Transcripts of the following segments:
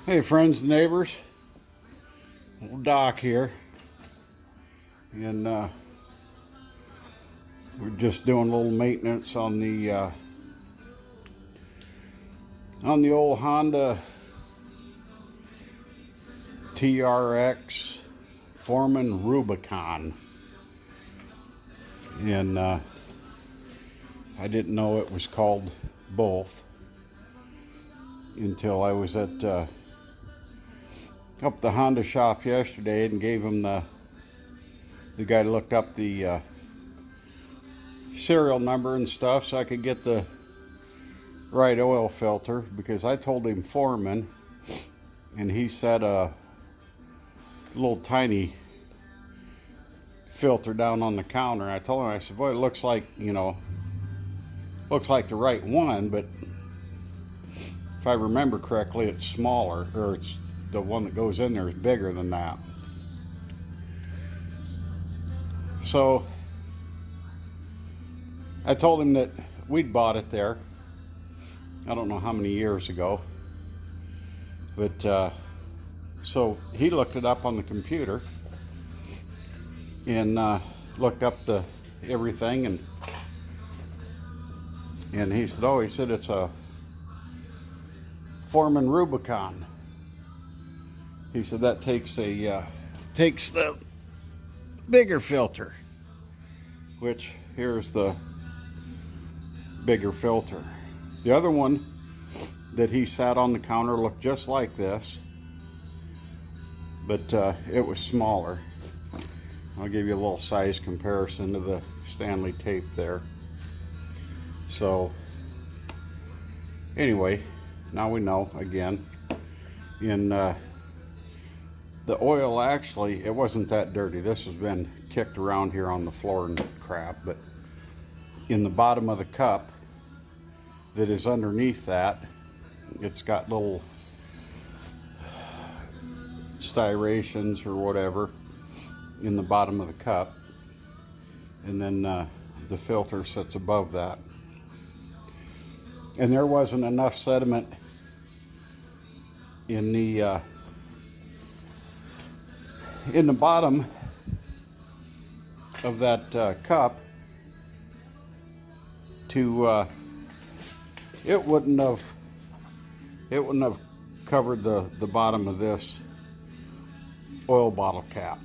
Hey friends and neighbors, old Doc here, and we're just doing a little maintenance on the old Honda TRX Foreman Rubicon, and I didn't know it was called both until I was at up the Honda shop yesterday and gave him the guy looked up the serial number and stuff so I could get the right oil filter, because I told him Foreman and he said a little tiny filter down on the counter. I told him, I said, boy, it looks like, looks like the right one, but if I remember correctly, it's smaller, or it's the one that goes in there is bigger than that. So I told him that we'd bought it there. I don't know how many years ago, but so he looked it up on the computer and looked up the everything, and he said, oh, he said it's a Foreman Rubicon. He said that takes the bigger filter, which here's the bigger filter. The other one that he sat on the counter looked just like this, but it was smaller. I'll give you a little size comparison to the Stanley tape there. So anyway, now we know again. In the oil, actually, it wasn't that dirty. This has been kicked around here on the floor and crap, but in the bottom of the cup that is underneath that, it's got little styrations or whatever in the bottom of the cup, and then the filter sits above that. And there wasn't enough sediment in the bottom of that cup to it wouldn't have covered the bottom of this oil bottle cap.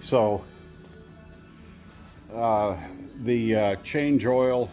So the change oil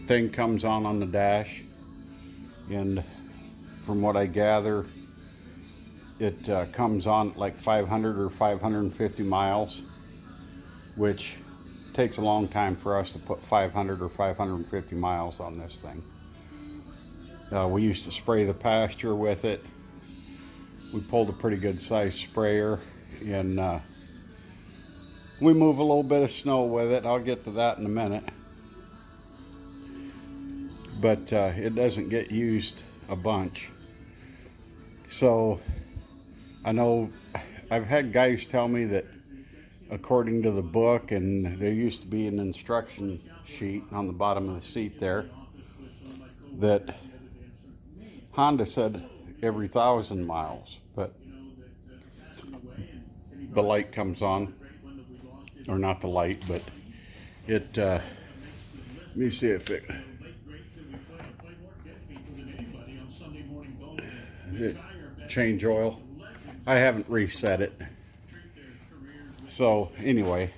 thing comes on the dash, and from what I gather, it comes on like 500 or 550 miles, which takes a long time for us to put 500 or 550 miles on this thing. We used to spray the pasture with it. We pulled a pretty good sized sprayer, and we move a little bit of snow with it. I'll get to that in a minute. But it doesn't get used a bunch. So I know I've had guys tell me that according to the book, and there used to be an instruction sheet on the bottom of the seat there, that Honda said every 1,000 miles, but the light comes on, or not the light, but it, let me see if it change oil. I haven't reset it. So anyway,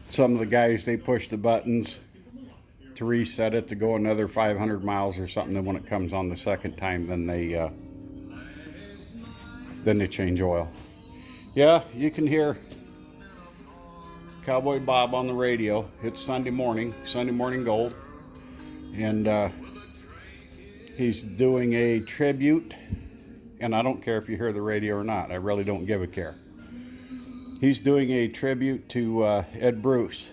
some of the guys, they push the buttons to reset it to go another 500 miles or something. Then when it comes on the second time, then they change oil. Yeah, you can hear Cowboy Bob on the radio. It's Sunday morning gold, and he's doing a tribute, and I don't care if you hear the radio or not. I really don't give a care. He's doing a tribute to Ed Bruce,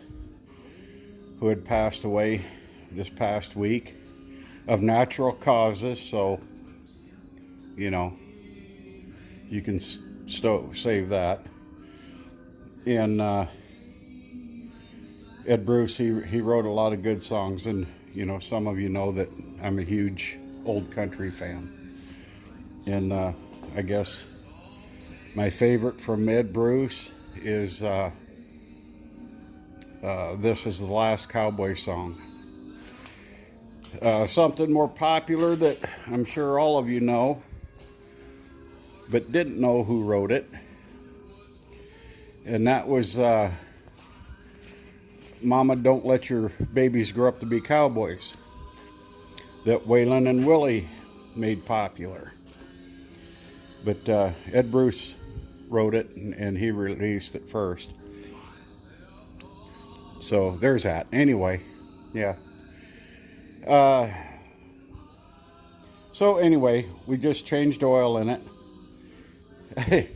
who had passed away this past week of natural causes. So, you can save that. And Ed Bruce, he wrote a lot of good songs, and you know, some of you know that I'm a huge old country fan. And I guess my favorite from Ed Bruce is This Is the Last Cowboy Song. Something more popular that I'm sure all of you know, but didn't know who wrote it. And that was Mama, Don't Let Your Babies Grow Up to Be Cowboys, that Waylon and Willie made popular. But Ed Bruce wrote it, and he released it first. So there's that. Anyway, yeah. So anyway, we just changed oil in it. Hey,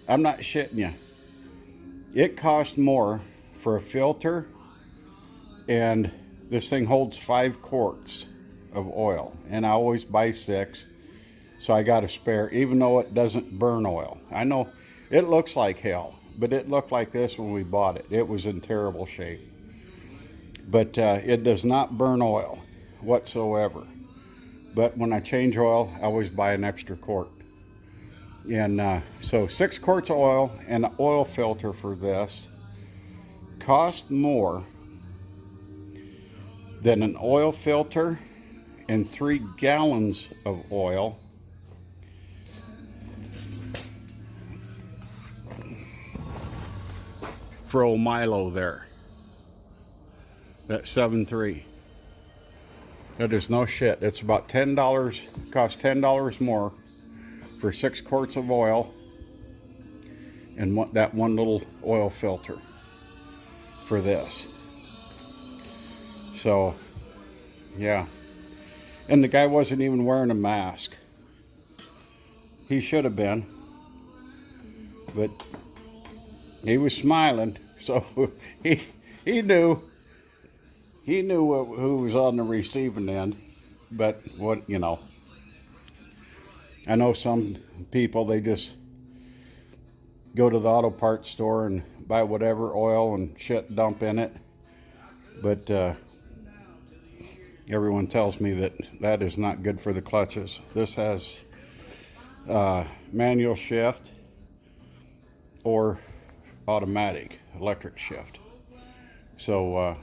I'm not shitting you. It cost more for a filter, and this thing holds 5 quarts of oil, and I always buy 6, so I got a spare, even though it doesn't burn oil. I know it looks like hell, but it looked like this when we bought it. It was in terrible shape, but it does not burn oil whatsoever. But when I change oil, I always buy an extra quart. And so 6 quarts of oil and an oil filter for this cost more than an oil filter and 3 gallons of oil for old Milo there. That's 7.3. That is no shit. It's about $10, costs $10 more for 6 quarts of oil and that one little oil filter for this. So, yeah. And the guy wasn't even wearing a mask. He should have been, but he was smiling, so he knew who was on the receiving end. But what, you know, I know some people, they just go to the auto parts store and buy whatever oil and shit, dump in it. But everyone tells me that is not good for the clutches. This has manual shift or automatic electric shift. So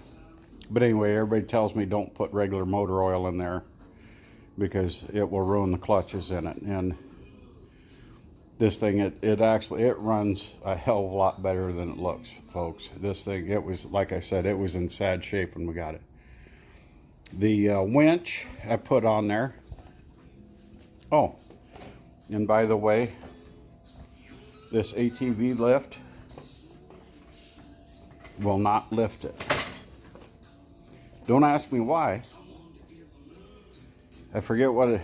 but anyway, everybody tells me don't put regular motor oil in there because it will ruin the clutches in it. And this thing, it actually runs a hell of a lot better than it looks, folks. This thing, it was, like I said, it was in sad shape when we got it. The winch I put on there. Oh, and by the way, this ATV lift will not lift it. Don't ask me why. I forget what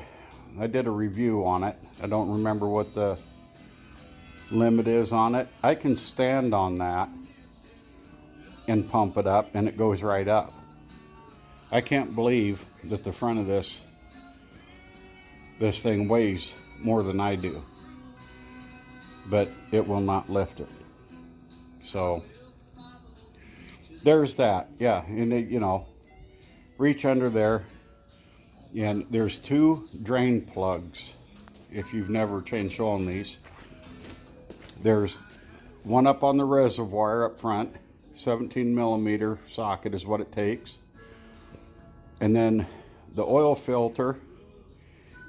I did a review on it. I don't remember what the limit is on it. I can stand on that and pump it up, and it goes right up. I can't believe that the front of this thing weighs more than I do, but it will not lift it. So there's that. Yeah, and it, you know, reach under there, and there's 2 drain plugs. If you've never changed oil on these, there's one up on the reservoir up front, 17 millimeter socket is what it takes, and then the oil filter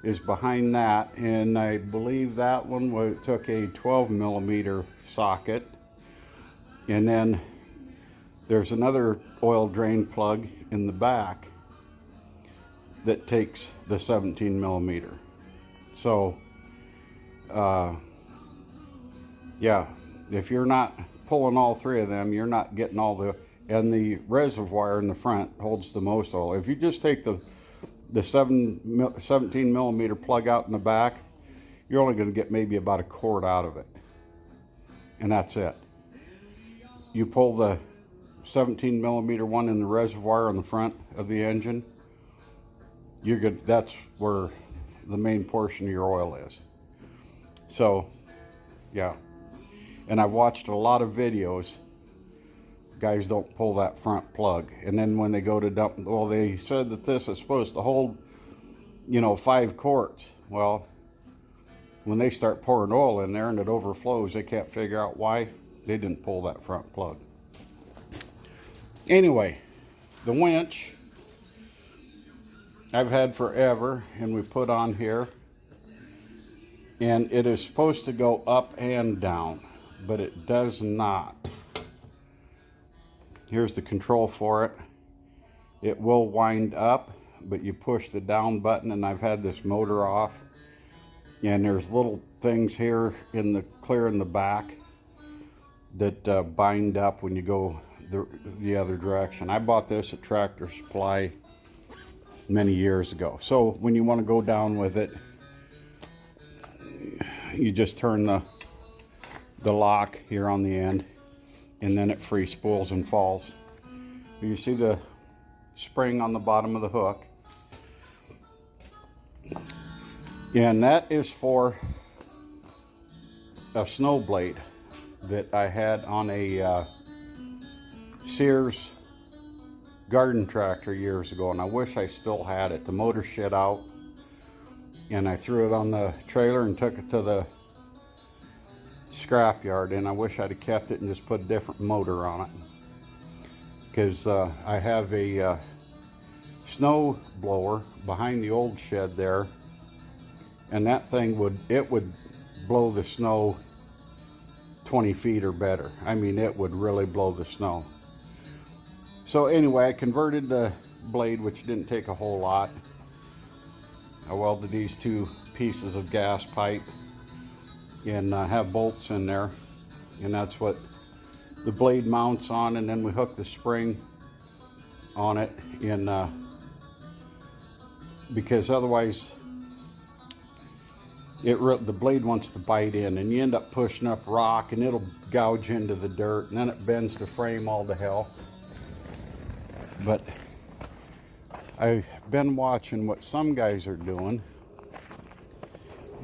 is behind that, and I believe that one took a 12 millimeter socket. And then there's another oil drain plug in the back that takes the 17 millimeter. So yeah, if you're not pulling all 3 of them, you're not getting all the, and the reservoir in the front holds the most oil. If you just take the 17 millimeter plug out in the back, you're only going to get maybe about a quart out of it, and that's it. You pull the 17 millimeter one in the reservoir on the front of the engine, you're good. That's where the main portion of your oil is. So yeah, and I've watched a lot of videos guys don't pull that front plug. And then when they go to dump, well, they said that this is supposed to hold, you know, 5 quarts. Well, when they start pouring oil in there and it overflows, they can't figure out why they didn't pull that front plug. Anyway, the winch I've had forever, and we put on here, and it is supposed to go up and down, but it does not. Here's the control for it. It will wind up, but you push the down button, and I've had this motor off, and there's little things here in the clear in the back that bind up when you go the other direction. I bought this at Tractor Supply many years ago. So when you want to go down with it, you just turn the lock here on the end, and then it free spools and falls. You see the spring on the bottom of the hook, and that is for a snow blade that I had on a Sears garden tractor years ago, and I wish I still had it. The motor shit out, and I threw it on the trailer and took it to the scrap yard, and I wish I'd have kept it and just put a different motor on it, because I have a snow blower behind the old shed there, and that thing would blow the snow 20 feet or better. I mean, it would really blow the snow. So anyway, I converted the blade, which didn't take a whole lot. I welded these 2 pieces of gas pipe and have bolts in there, and that's what the blade mounts on, and then we hook the spring on it, and because otherwise the blade wants to bite in, and you end up pushing up rock, and it'll gouge into the dirt, and then it bends the frame all to hell. But I've been watching what some guys are doing,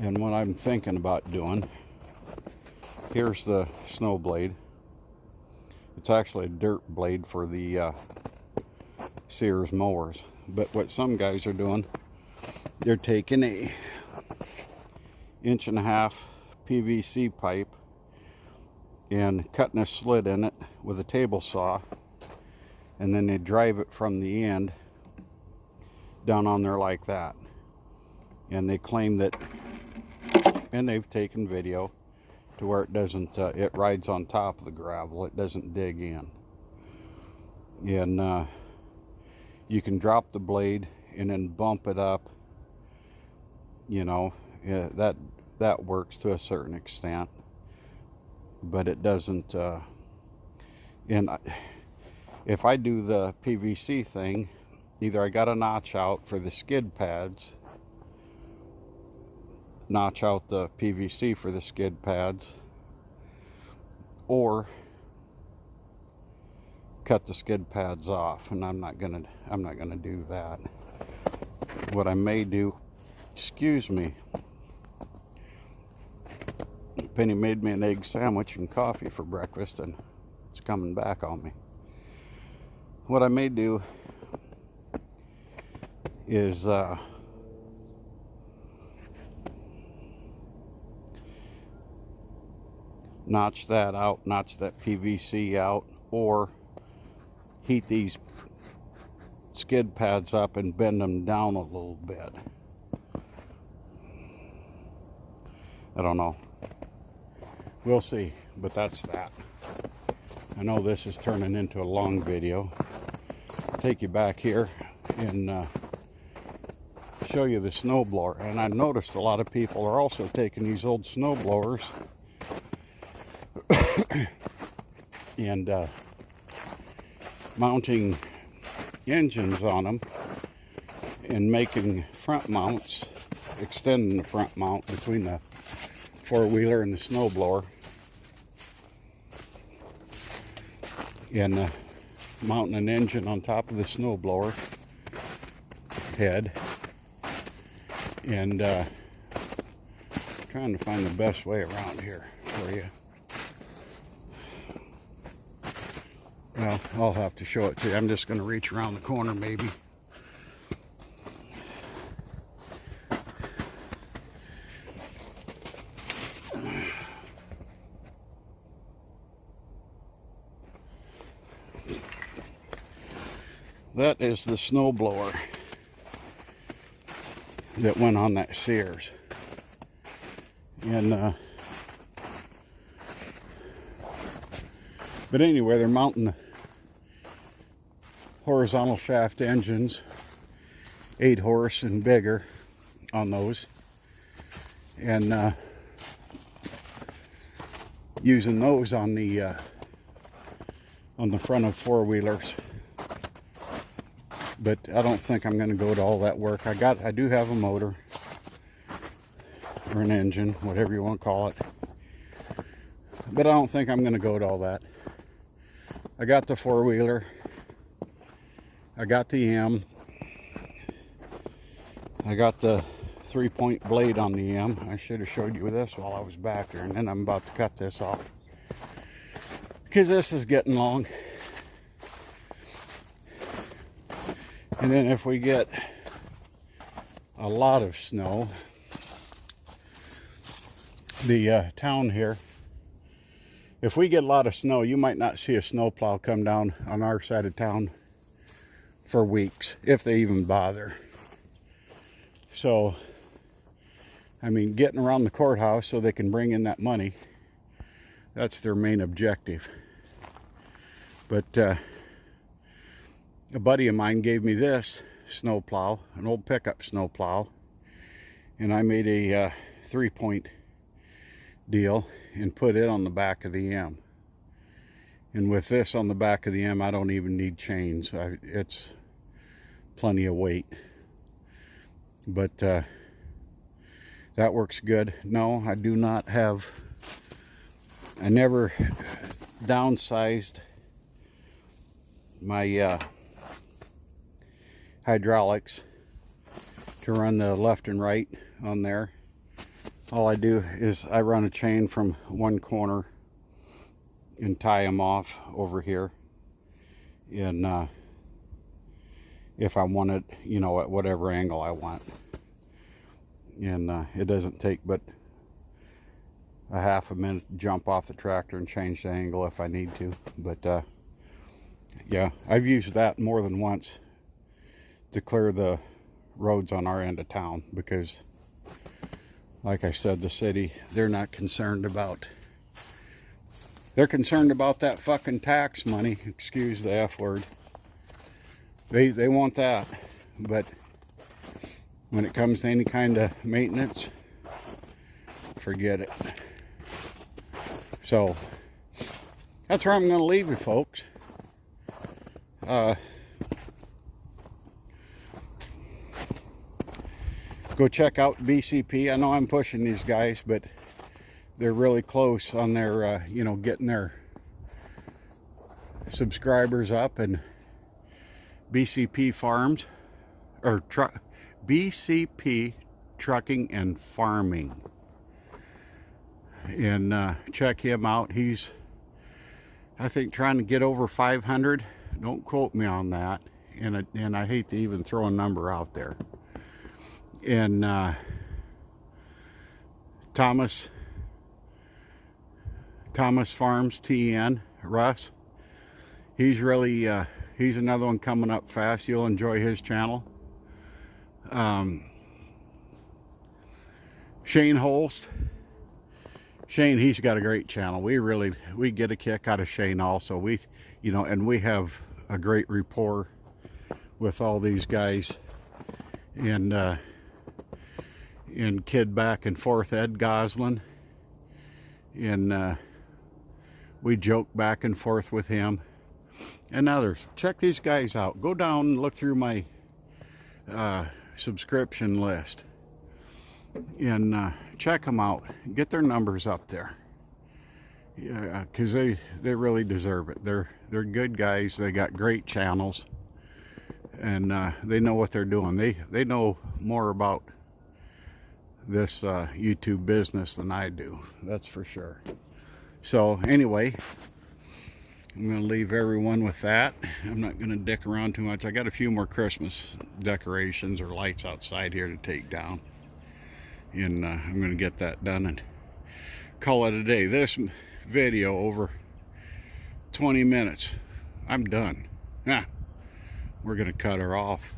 and what I'm thinking about doing. Here's the snow blade. It's actually a dirt blade for the Sears mowers. But what some guys are doing, they're taking a 1.5-inch PVC pipe and cutting a slit in it with a table saw, and then they drive it from the end down on there like that. And they claim that, and they've taken video to where it doesn't, it rides on top of the gravel, it doesn't dig in. And you can drop the blade and then bump it up, you know. Yeah, that works to a certain extent, but it doesn't. And if I do the PVC thing, either I got a notch out for the skid pads, notch out the PVC for the skid pads, or cut the skid pads off, and I'm not gonna do that. What I may do, excuse me, Penny made me an egg sandwich and coffee for breakfast, and it's coming back on me. What I may do is notch that out, notch that PVC out, or heat these skid pads up and bend them down a little bit. I don't know. We'll see, but that's that. I know this is turning into a long video. I'll take you back here and show you the snowblower. And I noticed a lot of people are also taking these old snowblowers and mounting engines on them and making front mounts, extending the front mount between the four-wheeler and the snowblower, and mounting an engine on top of the snowblower head, and trying to find the best way around here for you. Well, I'll have to show it to you. I'm just going to reach around the corner maybe. That is the snow blower that went on that Sears. And but anyway, they're mounting horizontal shaft engines, 8 horse and bigger on those, and using those on the front of 4-wheelers. But I don't think I'm going to go to all that work. I do have a motor or an engine, whatever you want to call it, but I don't think I'm going to go to all that. I got the 4-wheeler, I got the M, I got the 3-point blade on the M. I should have showed you this while I was back there, and then I'm about to cut this off because this is getting long. And then if we get a lot of snow, the town here, if we get a lot of snow, you might not see a snowplow come down on our side of town for weeks, if they even bother. So, I mean, getting around the courthouse so they can bring in that money, that's their main objective. But a buddy of mine gave me this snowplow, an old pickup snowplow, and I made a 3-point deal and put it on the back of the M. And with this on the back of the M, I don't even need chains. It's plenty of weight. But that works good. No, I do not have, I never downsized my hydraulics to run the left and right on there. All I do is I run a chain from one corner and tie them off over here, and if I want it, you know, at whatever angle I want. And it doesn't take but a half a minute to jump off the tractor and change the angle if I need to. But yeah, I've used that more than once to clear the roads on our end of town, because like I said, the city, they're not concerned about, they're concerned about that fucking tax money. Excuse the F word. They want that, but when it comes to any kind of maintenance, forget it. So that's where I'm going to leave you, folks. Go check out BCP. I know I'm pushing these guys, but they're really close on their, you know, getting their subscribers up. And BCP Farms, or BCP Trucking and Farming. And check him out. He's, I think, trying to get over 500. Don't quote me on that. And I hate to even throw a number out there. And Thomas Farms TN, Russ, he's really he's another one coming up fast. You'll enjoy his channel. Shane Holst, he's got a great channel. We get a kick out of Shane also. We, you know, and we have a great rapport with all these guys. And kid back and forth, Ed Goslin, and we joke back and forth with him and others. Check these guys out. Go down and look through my subscription list and check them out. Get their numbers up there, yeah, because they really deserve it. They're good guys. They got great channels, and they know what they're doing. They know more about this YouTube business than I do, that's for sure. So anyway, I'm going to leave everyone with that. I'm not going to dick around too much. I got a few more Christmas decorations or lights outside here to take down. And I'm going to get that done and call it a day. This video over 20 minutes. I'm done. We're going to cut her off.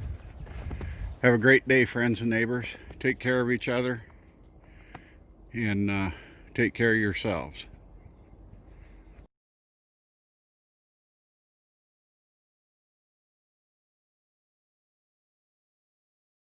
Have a great day, friends and neighbors. Take care of each other. And take care of yourselves.